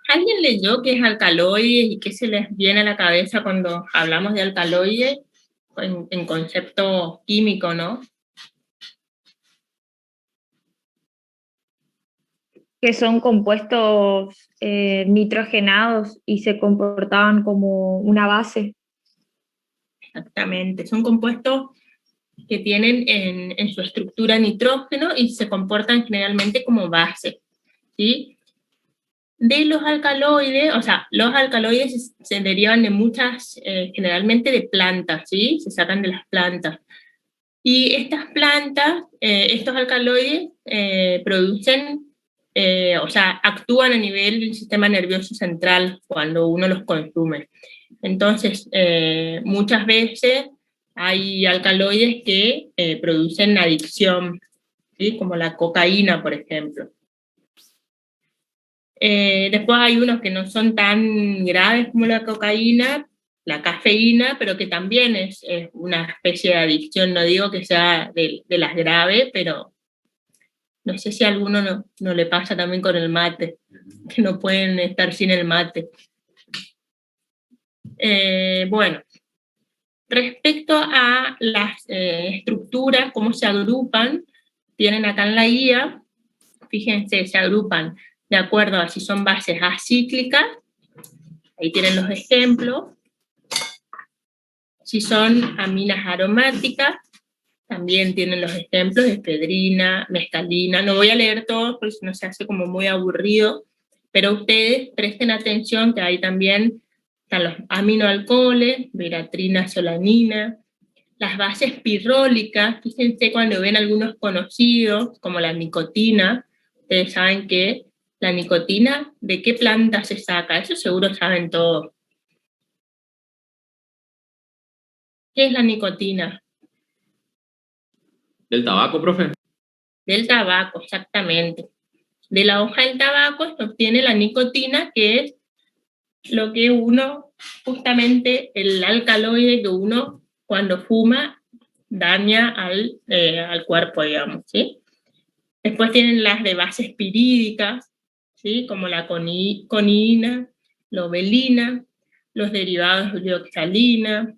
¿Alguien leyó qué es alcaloides y qué se les viene a la cabeza cuando hablamos de alcaloides en concepto químico, ¿no? Que son compuestos nitrogenados y se comportaban como una base. Exactamente. Son compuestos que tienen en su estructura nitrógeno y se comportan generalmente como base, ¿sí? De los alcaloides, o sea, los alcaloides se derivan de muchas, generalmente de plantas, ¿sí? Se sacan de las plantas. Y estas plantas, estos alcaloides, producen, o sea, actúan a nivel del sistema nervioso central cuando uno los consume. Entonces, muchas veces hay alcaloides que producen adicción, ¿sí? Como la cocaína, por ejemplo. Después hay unos que no son tan graves como la cocaína, la cafeína, pero que también es una especie de adicción. No digo que sea de las graves, pero no sé si a alguno no le pasa también con el mate, que no pueden estar sin el mate. Bueno, respecto a las estructuras, cómo se agrupan, tienen acá en la guía, fíjense, se agrupan de acuerdo a si son bases acíclicas, ahí tienen los ejemplos, si son aminas aromáticas, también tienen los ejemplos de efedrina, mescalina. No voy a leer todos porque si no se hace como muy aburrido, pero ustedes presten atención que ahí también están los aminoalcoholes, veratrina, solanina, las bases pirrólicas. Fíjense cuando ven algunos conocidos, como la nicotina, ustedes saben que la nicotina, ¿de qué planta se saca? Eso seguro saben todos. ¿Qué es la nicotina? ¿Del tabaco, profe? Del tabaco, exactamente. De la hoja del tabaco se obtiene la nicotina, que es lo que uno, justamente el alcaloide que uno cuando fuma daña al cuerpo, digamos, ¿sí? Después tienen las de base espirídicas, ¿sí? Como la conina, lobelina, los derivados de oxalina,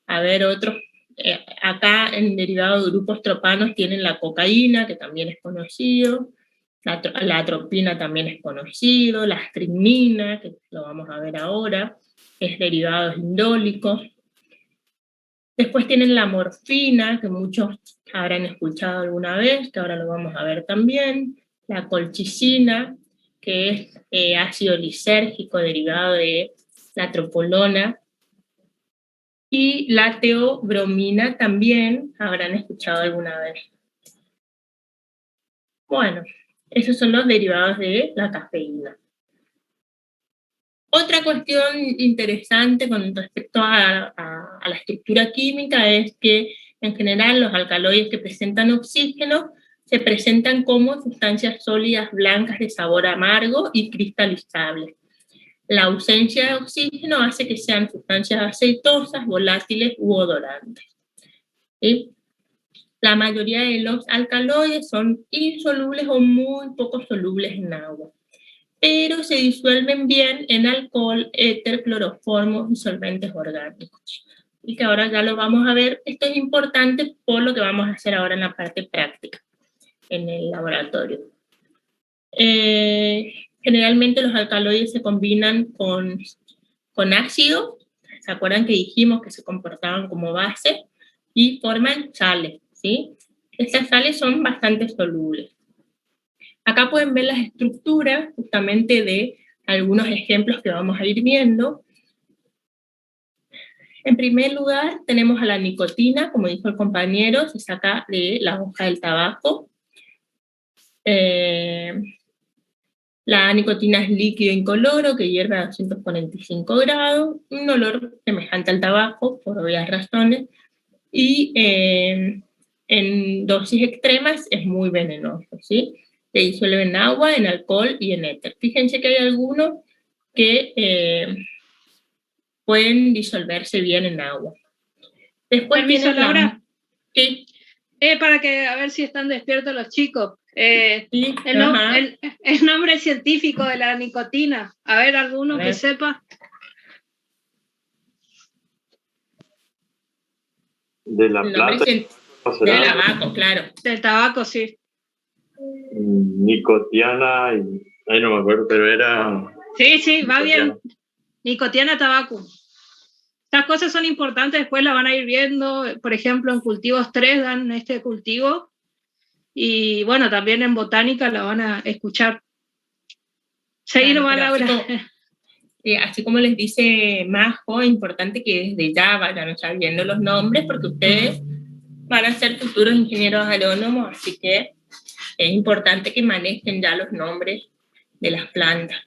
a ver otros. Acá en derivados de grupos tropanos tienen la cocaína, que también es conocido, la atropina también es conocido, la strimina, que lo vamos a ver ahora, es derivados indólicos. Después tienen la morfina, que muchos habrán escuchado alguna vez, que ahora lo vamos a ver también, la colchicina, que es ácido lisérgico derivado de la tropolona, y la teobromina también habrán escuchado alguna vez. Bueno, esos son los derivados de la cafeína. Otra cuestión interesante con respecto a la estructura química es que en general los alcaloides que presentan oxígeno se presentan como sustancias sólidas blancas de sabor amargo y cristalizables. La ausencia de oxígeno hace que sean sustancias aceitosas, volátiles u odorantes. ¿Sí? La mayoría de los alcaloides son insolubles o muy poco solubles en agua, pero se disuelven bien en alcohol, éter, cloroformo y solventes orgánicos. Y que ahora ya lo vamos a ver. Esto es importante por lo que vamos a hacer ahora en la parte práctica, en el laboratorio. Generalmente los alcaloides se combinan con ácido, ¿se acuerdan que dijimos que se comportaban como base? Y forman sales, ¿sí? Estas sales son bastante solubles. Acá pueden ver las estructuras justamente de algunos ejemplos que vamos a ir viendo. En primer lugar, tenemos a la nicotina, como dijo el compañero, se saca de la hoja del tabaco. La nicotina es líquido incoloro que hierve a 245 grados, un olor semejante al tabaco, por obvias razones, y en dosis extremas es muy venenoso, ¿sí? Se disuelve en agua, en alcohol y en éter. Fíjense que hay algunos que pueden disolverse bien en agua. Después permiso, Laura. Sí. Para que a ver si están despiertos los chicos. Sí, el nombre científico de la nicotina. A ver, ¿alguno que sepa? De la planta. Del tabaco, claro. Del tabaco, sí. Nicotiana, ahí no me acuerdo, pero era... Sí, va bien. Nicotiana tabaco. Estas cosas son importantes, después la van a ir viendo. Por ejemplo, en cultivos 3 dan este cultivo. Y bueno, también en botánica la van a escuchar. Seguir nomás, Laura. Así como les dice Majo, es importante que desde ya vayan sabiendo los nombres, porque ustedes van a ser futuros ingenieros agrónomos, así que es importante que manejen ya los nombres de las plantas.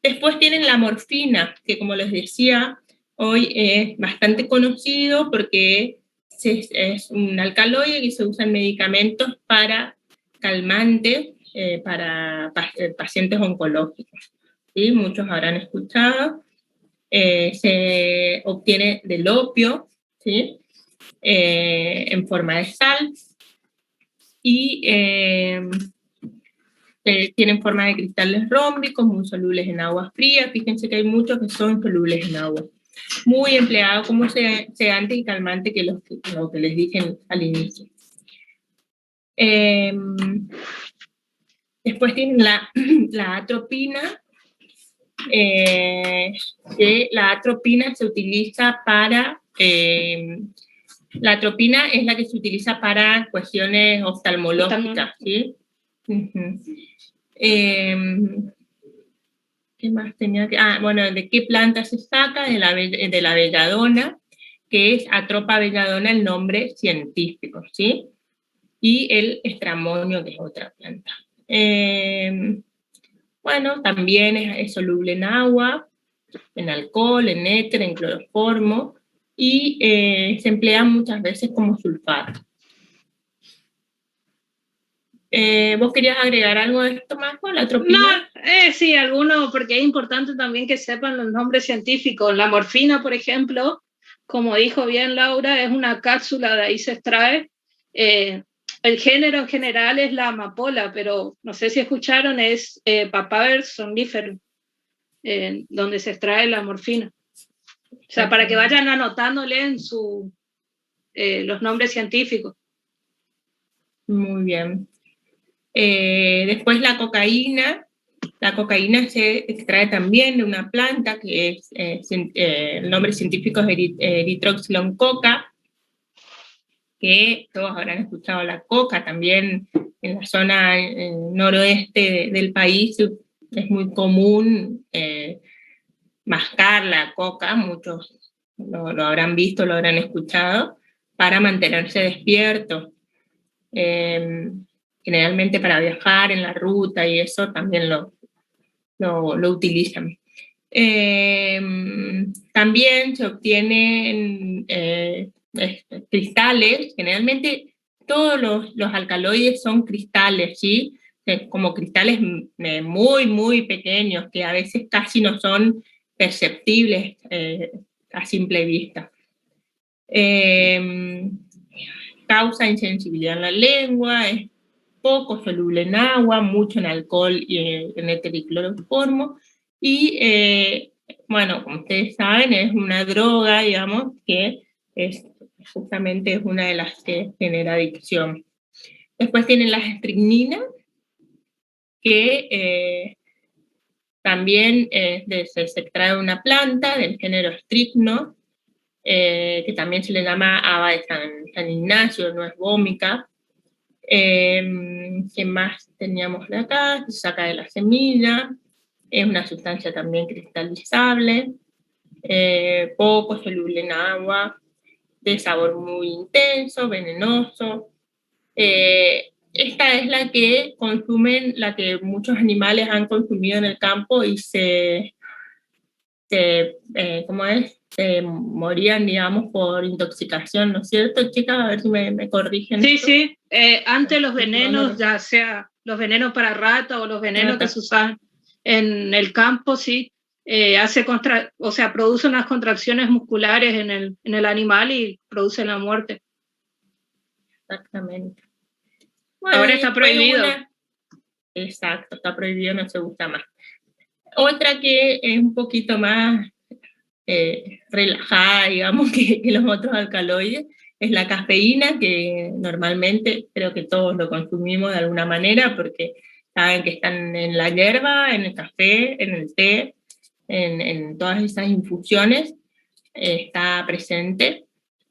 Después tienen la morfina, que como les decía, hoy es bastante conocido porque es un alcaloide que se usa en medicamentos para calmantes, para pacientes oncológicos. ¿Sí? Muchos habrán escuchado. Se obtiene del opio, ¿sí? En forma de sal, y tienen forma de cristales rómbicos, muy solubles en agua fría. Fíjense que hay muchos que son solubles en agua. Muy empleado como sedante y calmante, que lo que les dije al inicio. Después tienen la atropina, que la atropina se utiliza para... la atropina es la que se utiliza para cuestiones oftalmológicas, ¿sí? ¿Qué más tenía que...? Bueno, ¿de qué planta se saca? De la belladona, que es Atropa belladona, el nombre científico, ¿sí? Y el estramonio, que es otra planta. Bueno, también es soluble en agua, en alcohol, en éter, en cloroformo, y se emplea muchas veces como sulfato. ¿Vos querías agregar algo de esto, Majo, la atropina? No, sí, alguno, porque es importante también que sepan los nombres científicos. La morfina, por ejemplo, como dijo bien Laura, es una cápsula, de ahí se extrae. El género en general es la amapola, pero no sé si escucharon, es Papaver somnífero, donde se extrae la morfina. O sea, para que vayan anotándole en los nombres científicos. Muy bien. Después la cocaína. La cocaína se extrae también de una planta que es, el nombre científico es Erythrocylon coca, que todos habrán escuchado la coca. También en la zona noroeste del país es muy común mascar la coca, muchos lo habrán visto, lo habrán escuchado, para mantenerse despiertos. Generalmente para viajar en la ruta y eso también lo utilizan. También se obtienen cristales. Generalmente todos los alcaloides son cristales, ¿sí? Como cristales muy, muy pequeños, que a veces casi no son perceptibles a simple vista. Causa insensibilidad en la lengua, es poco soluble en agua, mucho en alcohol y en éter y cloroformo. Y bueno, como ustedes saben, es una droga, digamos, que justamente es una de las que genera adicción. Después tienen las estricninas, que también se extrae de una planta del género estricno, que también se le llama haba de San Ignacio, nuez vómica. ¿Qué más teníamos de acá? Se saca de la semilla, es una sustancia también cristalizable, poco soluble en agua, de sabor muy intenso, venenoso. Esta es la que consumen, la que muchos animales han consumido en el campo y ¿cómo es? Morían, digamos, por intoxicación, ¿no es cierto, chicas? A ver si me corrigen. Sí, esto. Sí. Antes los venenos, ya sea los venenos para rata o los venenos que se usan en el campo, sí, produce unas contracciones musculares en el animal y produce la muerte. Exactamente. Bueno, Ahora está después prohibido. Exacto, está prohibido, no se usa más. Otra que es un poquito más relajada, digamos, que los otros alcaloides, es la cafeína, que normalmente creo que todos lo consumimos de alguna manera, porque saben que están en la hierba, en el café, en el té, en todas esas infusiones, está presente.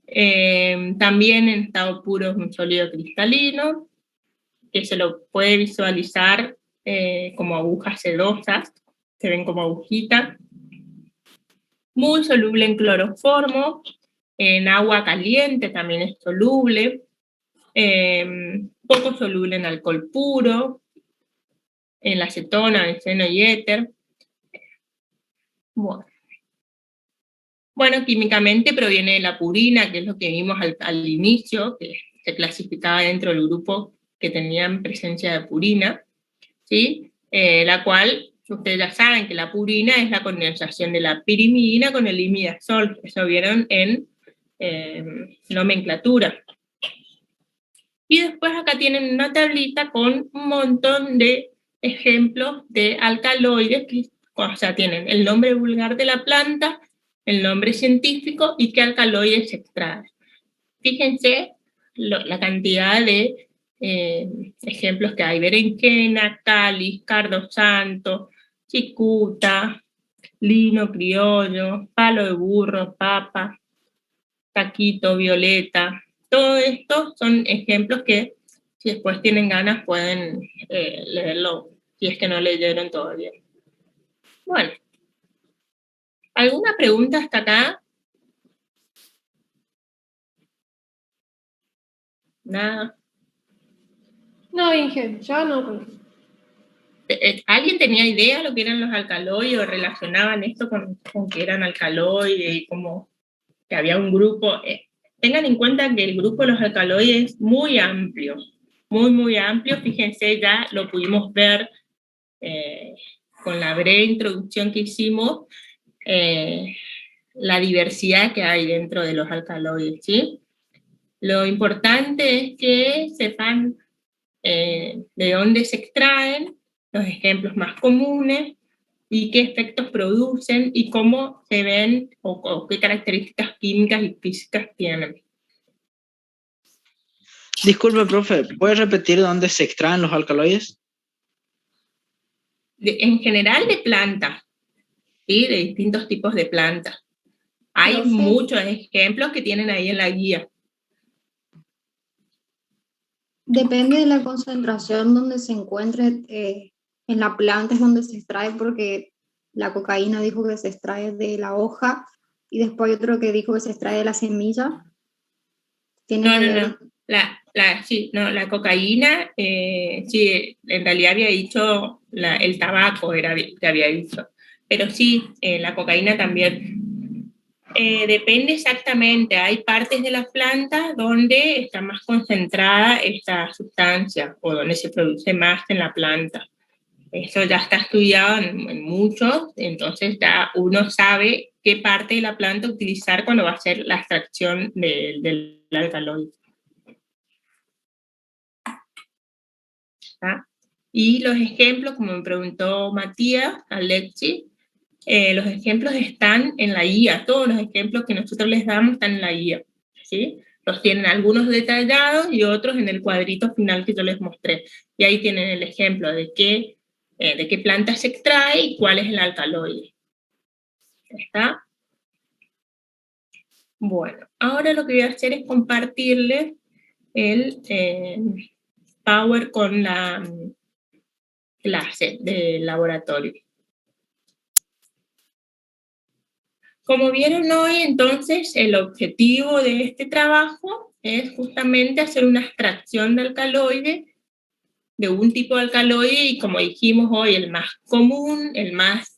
También en estado puro es un sólido cristalino, que se lo puede visualizar como agujas sedosas, se ven como agujitas. Muy soluble en cloroformo, en agua caliente también es soluble, poco soluble en alcohol puro, en la acetona, benceno y éter. Bueno, químicamente proviene de la purina, que es lo que vimos al inicio, que se clasificaba dentro del grupo que tenían presencia de purina, ¿sí? La cual, ustedes ya saben que la purina es la condensación de la pirimidina con el imidazol, eso vieron en nomenclatura. Y después acá tienen una tablita con un montón de ejemplos de alcaloides, que, o sea, tienen el nombre vulgar de la planta, el nombre científico y qué alcaloides se extraen. Fíjense la cantidad de ejemplos que hay: berenjena, cáliz, cardo santo, chicuta, lino criollo, palo de burro, papa, taquito, violeta. Todo esto son ejemplos que, si después tienen ganas, pueden leerlo, si es que no leyeron todavía. Bueno, ¿alguna pregunta hasta acá? Nada. No, Inge, ya no. ¿Alguien tenía idea de lo que eran los alcaloides o relacionaban esto con que eran alcaloides y como que había un grupo? Tengan en cuenta que el grupo de los alcaloides es muy amplio, muy amplio. Fíjense, ya lo pudimos ver con la breve introducción que hicimos, la diversidad que hay dentro de los alcaloides, ¿sí? Lo importante es que sepan de dónde se extraen, los ejemplos más comunes y qué efectos producen y cómo se ven o qué características químicas y físicas tienen. Disculpe, profe, ¿puede repetir dónde se extraen los alcaloides? En general de plantas, ¿sí? De distintos tipos de plantas. Hay Profe. muchos ejemplos que tienen ahí en la guía. Depende de la concentración donde se encuentre en la planta es donde se extrae, porque la cocaína dijo que se extrae de la hoja y después hay otro que dijo que se extrae de la semilla. No. La cocaína, sí, en realidad había dicho el tabaco, que había dicho. Pero sí, la cocaína también. Depende exactamente, hay partes de las plantas donde está más concentrada esta sustancia o donde se produce más en la planta. Eso ya está estudiado en muchos, entonces ya uno sabe qué parte de la planta utilizar cuando va a hacer la extracción del alcaloide. ¿Ah? Y los ejemplos, como me preguntó Matías, Alexi, los ejemplos están en la guía, todos los ejemplos que nosotros les damos están en la guía, ¿sí? Los tienen algunos detallados y otros en el cuadrito final que yo les mostré. Y ahí tienen el ejemplo de qué planta se extrae y cuál es el alcaloide. ¿Está? Bueno, ahora lo que voy a hacer es compartirles el Power con la clase del laboratorio. Como vieron hoy, entonces, el objetivo de este trabajo es justamente hacer una extracción de alcaloide, de un tipo de alcaloide, y como dijimos hoy, el más común, el más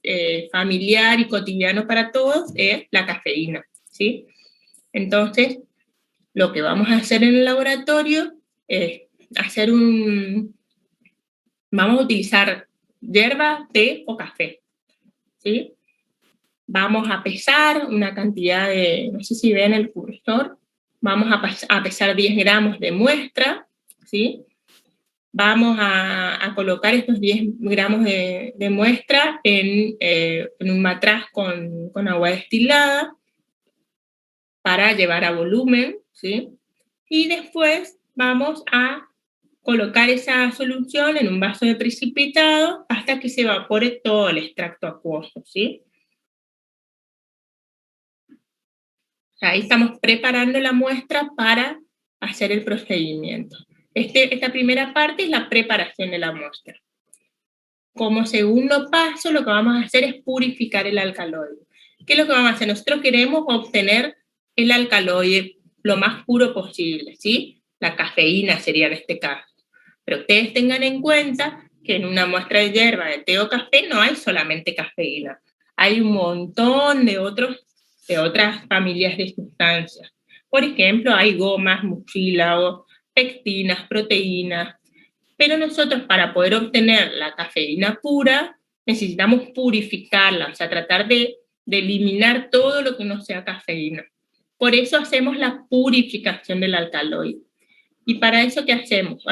familiar y cotidiano para todos es la cafeína, ¿sí? Entonces, lo que vamos a hacer en el laboratorio es vamos a utilizar hierba, té o café, ¿sí? Vamos a pesar una cantidad de, no sé si ven el cursor, vamos a pesar 10 gramos de muestra, ¿sí? vamos a colocar estos 10 gramos de muestra en un matraz con agua destilada para llevar a volumen, ¿sí? Y después vamos a colocar esa solución en un vaso de precipitado hasta que se evapore todo el extracto acuoso, ¿sí? Ahí estamos preparando la muestra para hacer el procedimiento. Esta primera parte es la preparación de la muestra. Como segundo paso, lo que vamos a hacer es purificar el alcaloide. ¿Qué es lo que vamos a hacer? Nosotros queremos obtener el alcaloide lo más puro posible, ¿sí? La cafeína sería en este caso. Pero ustedes tengan en cuenta que en una muestra de hierba, de té o café, no hay solamente cafeína. Hay un montón de otras familias de sustancias. Por ejemplo, hay gomas, mucílagos, pectinas, proteínas. Pero nosotros, para poder obtener la cafeína pura, necesitamos purificarla, o sea, tratar de eliminar todo lo que no sea cafeína. Por eso hacemos la purificación del alcaloide. ¿Y para eso qué hacemos?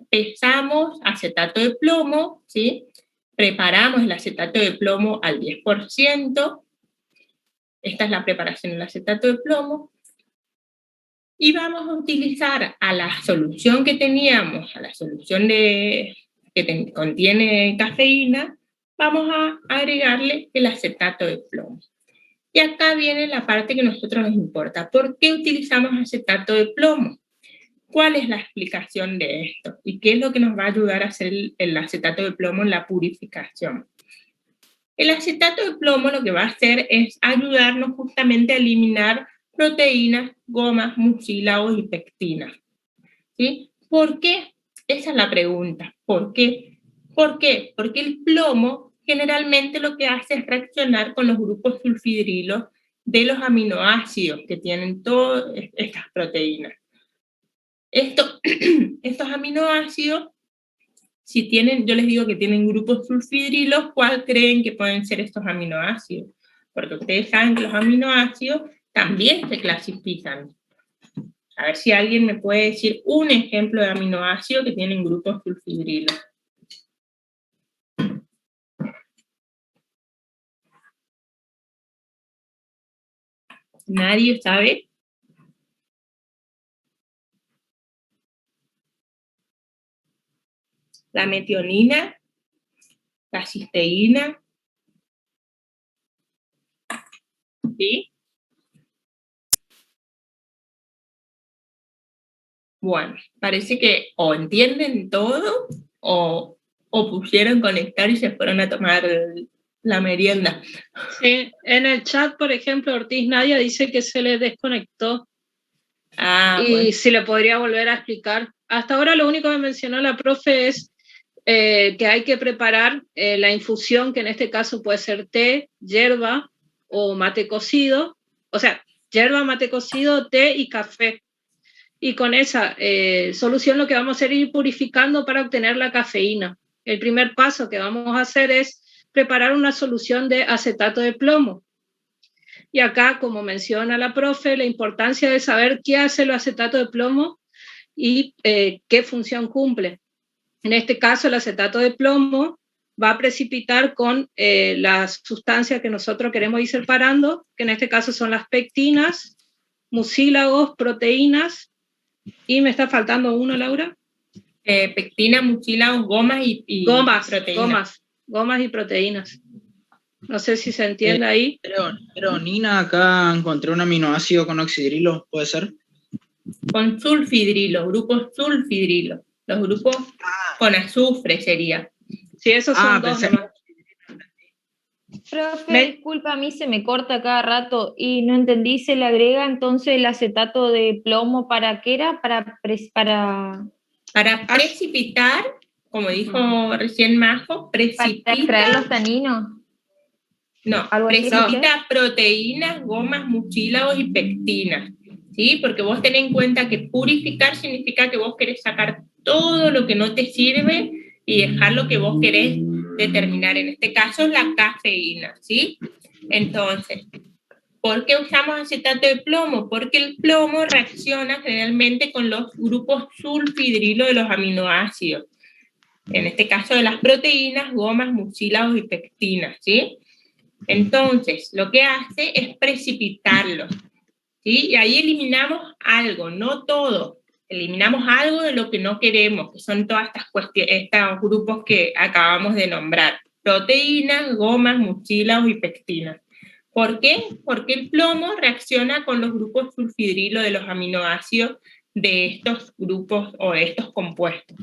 Pesamos acetato de plomo, ¿sí? Preparamos el acetato de plomo al 10%. Esta es la preparación del acetato de plomo. Y vamos a utilizar a la solución que teníamos, a la solución que contiene cafeína, vamos a agregarle el acetato de plomo. Y acá viene la parte que a nosotros nos importa. ¿Por qué utilizamos acetato de plomo? ¿Cuál es la explicación de esto? ¿Y qué es lo que nos va a ayudar a hacer el acetato de plomo en la purificación? El acetato de plomo lo que va a hacer es ayudarnos justamente a eliminar proteínas, gomas, mucílagos y pectinas. ¿Sí? ¿Por qué? Esa es la pregunta. ¿Por qué? ¿Por qué? Porque el plomo generalmente lo que hace es reaccionar con los grupos sulfidrilos de los aminoácidos que tienen todas estas proteínas. Estos aminoácidos, si tienen, yo les digo que tienen grupos sulfidrilos, ¿cuál creen que pueden ser estos aminoácidos? Porque ustedes saben que los aminoácidos también se clasifican. A ver si alguien me puede decir un ejemplo de aminoácido que tienen grupos sulfidrilos. ¿Nadie sabe? La metionina, la cisteína. ¿Sí? Bueno, parece que o entienden todo o pusieron conectar y se fueron a tomar la merienda. Sí, en el chat, por ejemplo, Ortiz Nadia dice que se le desconectó. Y bueno, si le podría volver a explicar. Hasta ahora lo único que mencionó la profe es que hay que preparar la infusión, que en este caso puede ser té, hierba o mate cocido. O sea, hierba, mate cocido, té y café. Y con esa solución lo que vamos a hacer es ir purificando para obtener la cafeína. El primer paso que vamos a hacer es preparar una solución de acetato de plomo. Y acá, como menciona la profe, la importancia de saber qué hace el acetato de plomo y qué función cumple. En este caso, el acetato de plomo va a precipitar con las sustancias que nosotros queremos ir separando, que en este caso son las pectinas, mucílagos, proteínas, y me está faltando uno, Laura. Pectina, mucílagos, gomas y proteínas. Gomas y proteínas. No sé si se entiende ahí. Pero Nina, acá encontré un aminoácido con oxidrilo, ¿puede ser? Con sulfidrilo, grupos sulfidrilo. Los grupos con azufre sería. Sí, esos son dos nomás. Profe, disculpa, a mí se me corta cada rato y no entendí, ¿se le agrega entonces el acetato de plomo para qué era? Para precipitar, como dijo recién Majo, precipita... ¿Para extraer los taninos? No, precipita proteínas, gomas, mucílagos y pectinas, ¿sí? Porque vos tenés en cuenta que purificar significa que vos querés sacar todo lo que no te sirve y dejar lo que vos querés determinar. En este caso, la cafeína, ¿sí? Entonces, ¿Por qué usamos acetato de plomo? Porque el plomo reacciona generalmente con los grupos sulfhidrilo de los aminoácidos. En este caso de las proteínas, gomas, mucílagos y pectinas, ¿sí? Entonces, lo que hace es precipitarlos, ¿sí? Y ahí eliminamos algo, no todo. Eliminamos algo de lo que no queremos, que son todas estas estos grupos que acabamos de nombrar. Proteínas, gomas, mucílagos y pectinas. ¿Por qué? Porque el plomo reacciona con los grupos sulfhidrilo de los aminoácidos de estos grupos o de estos compuestos,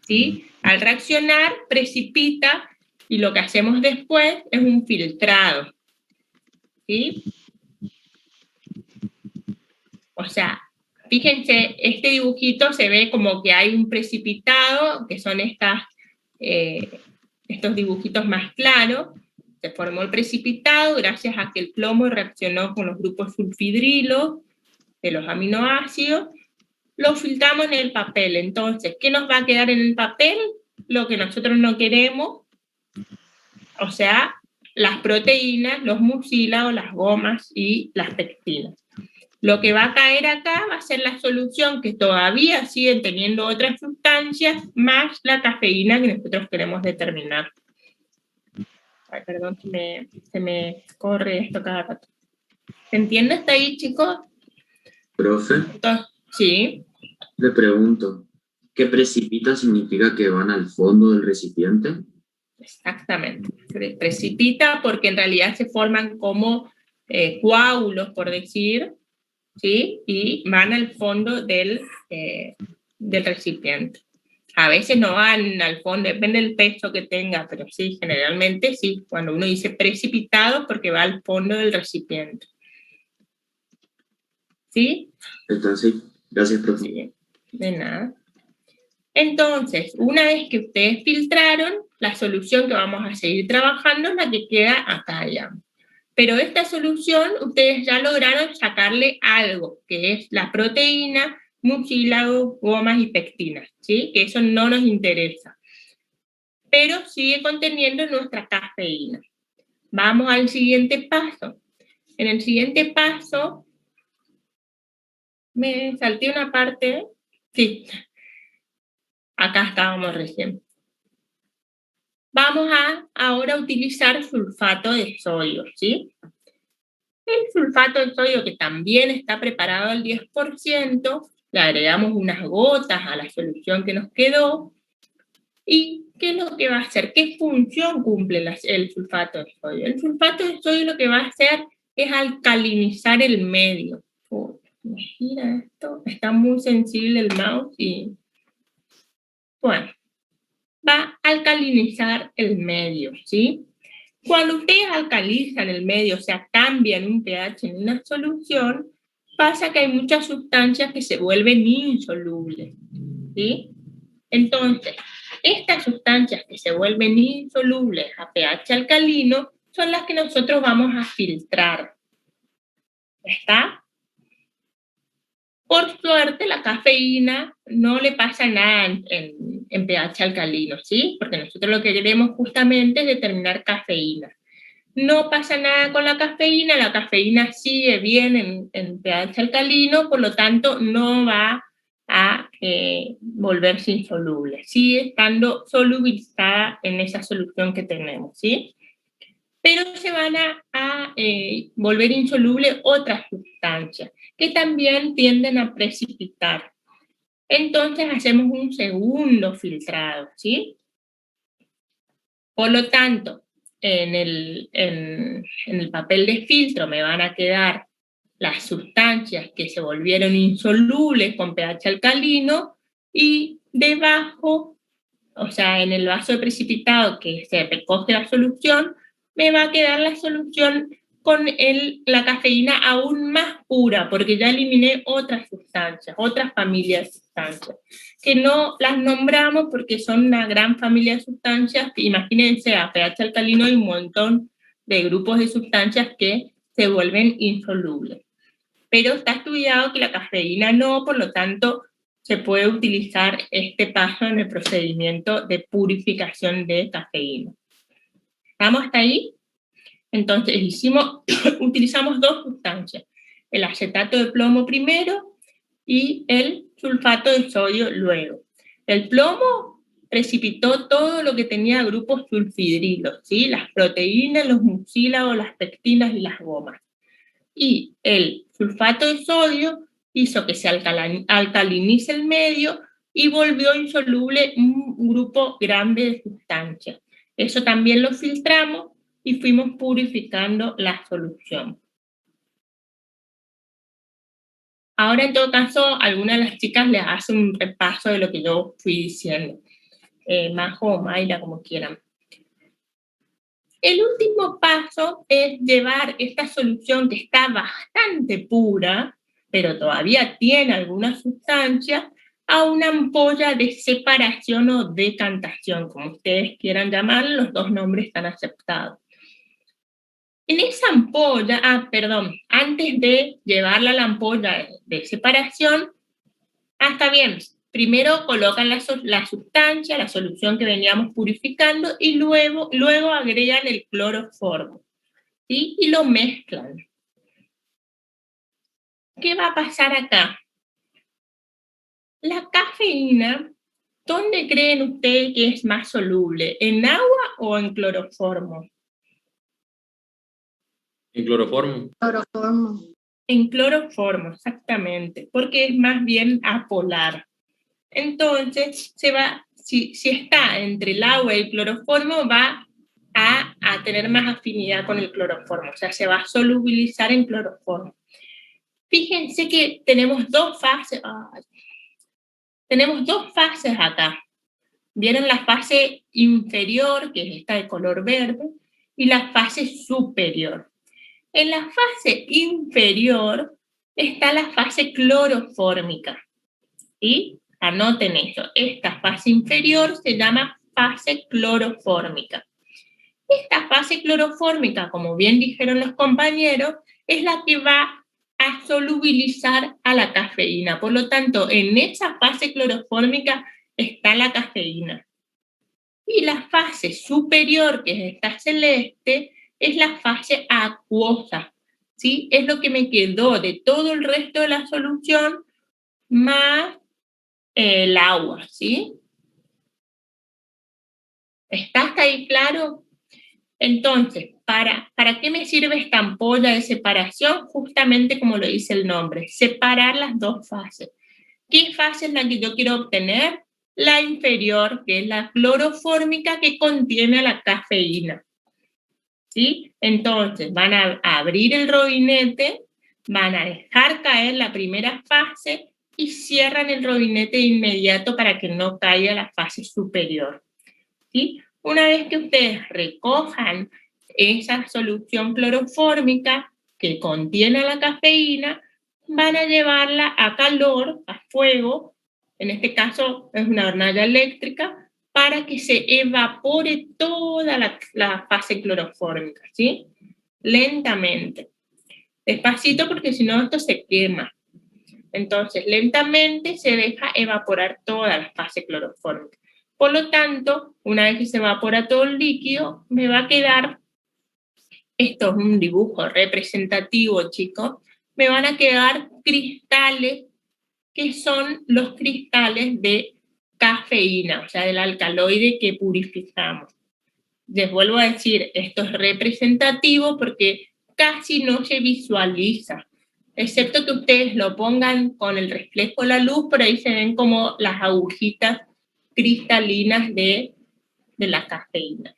¿sí? Al reaccionar, precipita y lo que hacemos después es un filtrado, ¿sí? O sea, fíjense, este dibujito se ve como que hay un precipitado, que son estos dibujitos más claros. Se formó el precipitado gracias a que el plomo reaccionó con los grupos sulfhidrilo de los aminoácidos. Lo filtramos en el papel. Entonces, ¿qué nos va a quedar en el papel? Lo que nosotros no queremos, o sea, las proteínas, los mucílagos, las gomas y las pectinas. Lo que va a caer acá va a ser la solución, que todavía siguen teniendo otras sustancias, más la cafeína que nosotros queremos determinar. Ay, perdón, se me corre esto cada rato. ¿Se entiende hasta ahí, chicos? Profe, Entonces, sí. le pregunto, ¿qué precipita significa que van al fondo del recipiente? Exactamente. Se precipita porque en realidad se forman como coágulos, por decir, ¿sí? Y van al fondo del recipiente. A veces no van al fondo, depende del peso que tenga, pero sí, generalmente sí, cuando uno dice precipitado, porque va al fondo del recipiente. ¿Sí? Entonces, gracias, profe. Sí, de nada. Entonces, una vez que ustedes filtraron, la solución que vamos a seguir trabajando es la que queda acá ya. Pero esta solución, ustedes ya lograron sacarle algo, que es la proteína, mucílagos, gomas y pectinas, ¿sí? Que eso no nos interesa. Pero sigue conteniendo nuestra cafeína. Vamos al siguiente paso. En el siguiente paso, me salté una parte, sí, acá estábamos recién. Vamos a ahora utilizar sulfato de sodio, ¿sí? El sulfato de sodio, que también está preparado al 10%, le agregamos unas gotas a la solución que nos quedó. ¿Y qué es lo que va a hacer? ¿Qué función cumple el sulfato de sodio? El sulfato de sodio lo que va a hacer es alcalinizar el medio. Me gira esto, está muy sensible el mouse y... Bueno, va a alcalinizar el medio, ¿sí? Cuando ustedes alcalizan el medio, o sea, cambian un pH en una solución, pasa que hay muchas sustancias que se vuelven insolubles, ¿sí? Entonces, estas sustancias que se vuelven insolubles a pH alcalino son las que nosotros vamos a filtrar. ¿Está? Por suerte, la cafeína no le pasa nada en pH alcalino, ¿sí? Porque nosotros lo que queremos justamente es determinar cafeína. No pasa nada con la cafeína sigue bien en pH alcalino, por lo tanto no va a volverse insoluble. Sigue estando solubilizada en esa solución que tenemos, ¿sí? Pero se van a volver insolubles otras sustancias que también tienden a precipitar. Entonces hacemos un segundo filtrado, ¿sí? Por lo tanto, en el papel de filtro me van a quedar las sustancias que se volvieron insolubles con pH alcalino y debajo, o sea, en el vaso de precipitado que se recoge la solución, me va a quedar la solución con la cafeína aún más pura, porque ya eliminé otras sustancias, otras familias de sustancias, que no las nombramos porque son una gran familia de sustancias. Imagínense, a pH alcalino hay un montón de grupos de sustancias que se vuelven insolubles. Pero está estudiado que la cafeína no, por lo tanto, se puede utilizar este paso en el procedimiento de purificación de cafeína. ¿Estamos hasta ahí? Entonces utilizamos dos sustancias, el acetato de plomo primero y el sulfato de sodio luego. El plomo precipitó todo lo que tenía grupos sulfidrilos, ¿sí? Las proteínas, los mucílagos, las pectinas y las gomas. Y el sulfato de sodio hizo que se alcalinice el medio y volvió insoluble un grupo grande de sustancias. Eso también lo filtramos y fuimos purificando la solución. Ahora, en todo caso, alguna de las chicas les hace un repaso de lo que yo fui diciendo. Majo o Mayra, como quieran. El último paso es llevar esta solución que está bastante pura, pero todavía tiene alguna sustancia, a una ampolla de separación o decantación, como ustedes quieran llamarlo, los dos nombres están aceptados. En esa ampolla, antes de llevarla a la ampolla de separación, está bien, primero colocan la sustancia, la solución que veníamos purificando, y luego agregan el cloroformo, ¿sí? Y lo mezclan. ¿Qué va a pasar acá? La cafeína, ¿dónde creen ustedes que es más soluble? ¿En agua o en cloroformo? En cloroformo. Cloroformo. En cloroformo, exactamente, porque es más bien apolar. Entonces, si está entre el agua y el cloroformo, va a tener más afinidad con el cloroformo, o sea, se va a solubilizar en cloroformo. Fíjense que tenemos dos fases. Tenemos dos fases acá. Vieron la fase inferior, que es esta de color verde, y la fase superior. En la fase inferior está la fase clorofórmica. ¿Sí? Anoten eso. Esta fase inferior se llama fase clorofórmica. Esta fase clorofórmica, como bien dijeron los compañeros, es la que va a solubilizar a la cafeína. Por lo tanto, en esa fase clorofórmica está la cafeína. Y la fase superior, que es esta celeste, es la fase acuosa, ¿sí? Es lo que me quedó de todo el resto de la solución más el agua, ¿sí? ¿Está hasta ahí claro? Entonces, ¿para qué me sirve esta ampolla de separación? Justamente como lo dice el nombre, separar las dos fases. ¿Qué fase es la que yo quiero obtener? La inferior, que es la clorofórmica, que contiene la cafeína. ¿Sí? Entonces, van a abrir el robinete, van a dejar caer la primera fase y cierran el robinete de inmediato para que no caiga la fase superior. ¿Sí? Una vez que ustedes recojan esa solución clorofórmica que contiene la cafeína, van a llevarla a calor, a fuego, en este caso es una hornalla eléctrica, para que se evapore toda la fase clorofórmica, ¿sí? Lentamente. Despacito porque si no esto se quema. Entonces, lentamente se deja evaporar toda la fase clorofórmica. Por lo tanto, una vez que se evapora todo el líquido, me va a quedar, esto es un dibujo representativo, chicos, me van a quedar cristales que son los cristales de cafeína, o sea, del alcaloide que purificamos. Les vuelvo a decir, esto es representativo porque casi no se visualiza, excepto que ustedes lo pongan con el reflejo de la luz, por ahí se ven como las agujitas cristalinas de la cafeína.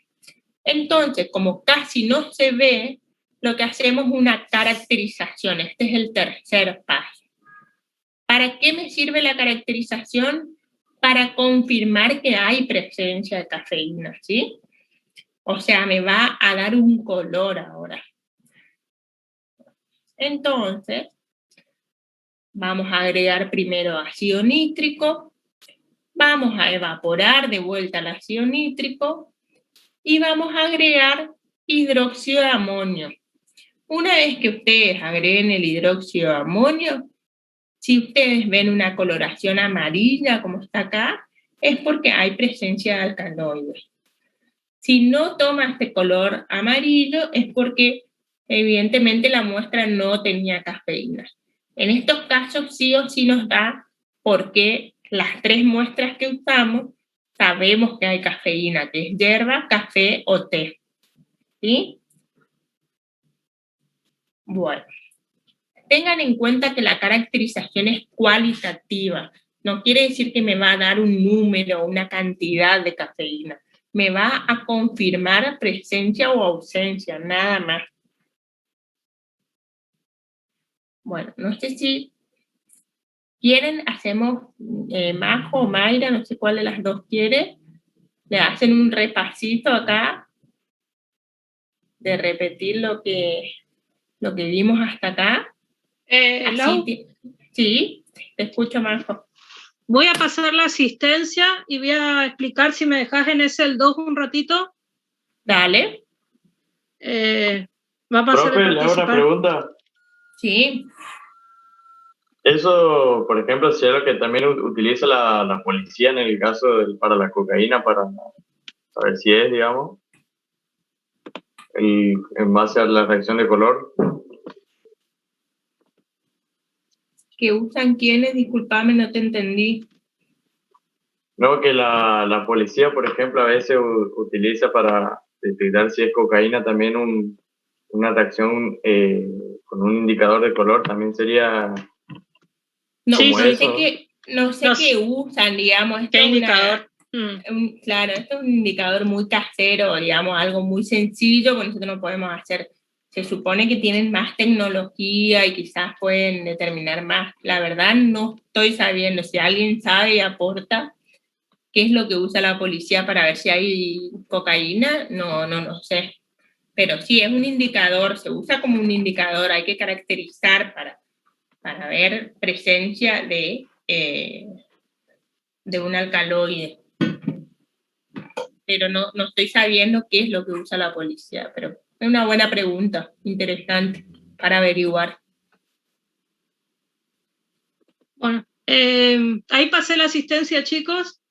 Entonces, como casi no se ve, lo que hacemos es una caracterización. Este es el tercer paso. ¿Para qué me sirve la caracterización? Para confirmar que hay presencia de cafeína, ¿sí? O sea, me va a dar un color ahora. Entonces, vamos a agregar primero ácido nítrico, vamos a evaporar de vuelta el ácido nítrico y vamos a agregar hidróxido de amonio. Una vez que ustedes agreguen el hidróxido de amonio, si ustedes ven una coloración amarilla como está acá, es porque hay presencia de alcaloides. Si no toma este color amarillo es porque evidentemente la muestra no tenía cafeína. En estos casos sí o sí nos da porque las 3 muestras que usamos sabemos que hay cafeína, que es hierba, café o té. ¿Sí? Bueno, tengan en cuenta que la caracterización es cualitativa. No quiere decir que me va a dar un número o una cantidad de cafeína. Me va a confirmar presencia o ausencia, nada más. Bueno, no sé si quieren, hacemos Majo o Mayra, no sé cuál de las dos quiere. Le hacen un repasito acá de repetir lo que vimos hasta acá. Lau, Sí, te escucho, Majo. voy a pasar la asistencia y voy a explicar si me dejas en el 2 un ratito. Dale. Va a pasar Profe, el le hago una participar. pregunta. Sí. Eso, por ejemplo, si es lo que también utiliza la policía en el caso para la cocaína, para saber si es, digamos, en base a la reacción de color. ¿Que usan quiénes? Disculpame, no te entendí. No, que la policía, por ejemplo, a veces utiliza para detectar si es cocaína también una reacción con un indicador de color, también sería No, Sí, como sí. eso. no sé qué usan, digamos. Esto ¿Qué es indicador? claro, esto es un indicador muy casero, digamos, algo muy sencillo que nosotros no podemos hacer. Se supone que tienen más tecnología y quizás pueden determinar más. La verdad no estoy sabiendo. Si alguien sabe y aporta qué es lo que usa la policía para ver si hay cocaína, no sé. Pero sí, es un indicador, se usa como un indicador, hay que caracterizar para ver presencia de un alcaloide. Pero no estoy sabiendo qué es lo que usa la policía, pero es una buena pregunta, interesante, para averiguar. Bueno, ahí pasé la asistencia, chicos.